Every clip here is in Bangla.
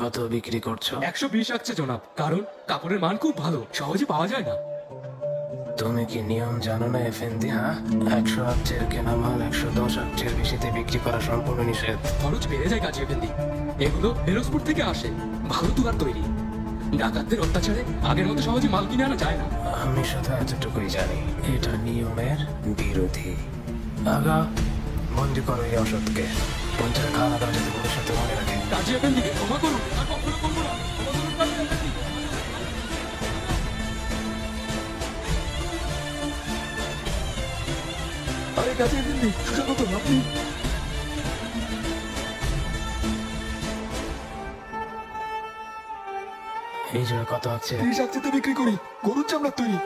কত বিক্রি করছো? 120 আসছে জনাব, কারণ কাপড়ের মান খুব ভালো, সহজে পাওয়া যায় না। তুমি কি নিয়ম জানো না এফেন্দি? হ্যাঁ, 100 আচ্ছের কেনা মাল 110 আচ্ছের বেশিতে বিক্রি করা সম্পূর্ণ নিষেধ। খরচ বেড়ে যায় কাজী এফেন্দি। এগুলো ফিরোজপুর থেকে আসে, ভালো তুলার তৈরি। ডাকাতদের অত্যাচারে আগের মতো সহজে মাল কিনে আনা যায় না। আমি শুধু এতটুকুই জানি, এটা নিয়মের বিরোধী। আগা, বন্দি করো এই অসৎকে। পঞ্চায়েত খাওয়া দাওয়া যাতে ভবিষ্যতে মনে রাখে। কাজী এফেন্দিকে ক্ষমা করুন, আর কখনো করবো না। ক্ষমা করুন কাজী এফেন্দি। আরে কাজী এফেন্দি, সুস্বাগত। আপনি এই জন্য কত আছে? 30 আকচিতে বিক্রি করি, গরুর চামড়ার তৈরি।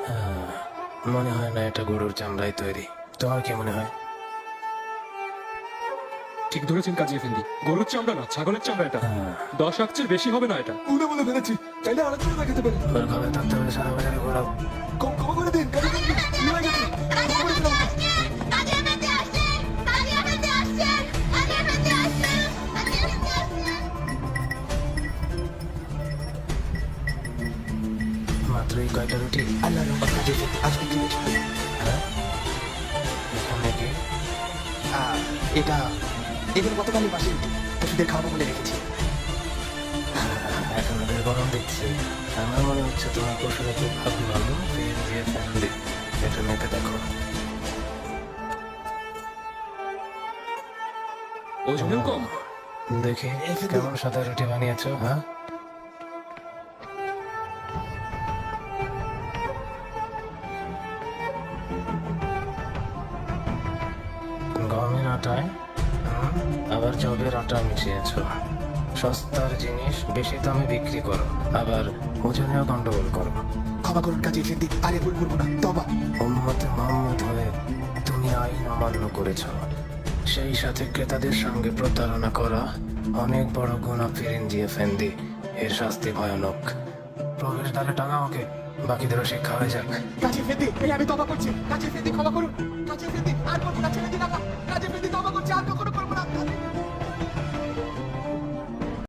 মনে হয় না এটা গরুর চামড়ায় তৈরি। তোমার কি মনে হয়? ঠিক ধরেছেন কাজী এফেন্দি, গরুর চামড়া না, ছাগলের চামড়া এটা। 10 আকচির বেশি হবে না এটা। বলে ফেলেছি, চাইলে আরেকজন দেখাতে পারি। ওর ঘরে থাকতে হলে সারা বাজারে ঘোরাও। ক্ষমা করে দিন কাজী এফেন্দি, ভুল হয়ে গেছে। ক্ষমা করে দিলাম। মাত্র এই কয়টা রুটি? আল্লাহ রহমত কাজী এফেন্দি, আজ বিক্রি হয়েছে। হ্যাঁ, এখানে কি? এটা এগুলো গতকালই মাসে পশুদের খাওয়ানো বলে রেখেছি। এখন ওদের গরম দিচ্ছি। আমার মনে হচ্ছে তোমার পশুরা খুব ভালো ফিরে দিয়ে ফ্যামিলি। এটা মেপে দেখো। ওজনেও কম। দেখি কেমন সাদা রুটি বানিয়েছো। হ্যাঁ, গমের আটায় আবার জবের আটা মিশিয়েছ। সস্তার জিনিস বেশি দামে বিক্রি করো, আবার ওজনেও গন্ডগোল করো। ক্ষমা করুন কাজী এফেন্দি, আর ভুল করবো না, তবা। উম্মতে মুহাম্মদ হয়ে তুমি আইন অমান্য করেছ, সেই সাথে ক্রেতাদের সঙ্গে প্রতারণা করা অনেক বড় গুনাহ ফিরিঞ্জি এফেন্দি। এর শাস্তি ভয়ানক। প্রবেশদ্বারে টাঙা ওকে, বাকিদেরও শিক্ষা হয়ে যাক। কাজী এফেন্দি, এই আমি তবা করছি। কাজী এফেন্দি ক্ষমা করুন। কাজী এফেন্দি আর করবো না, ছেড়ে দিন। কাজী এফেন্দি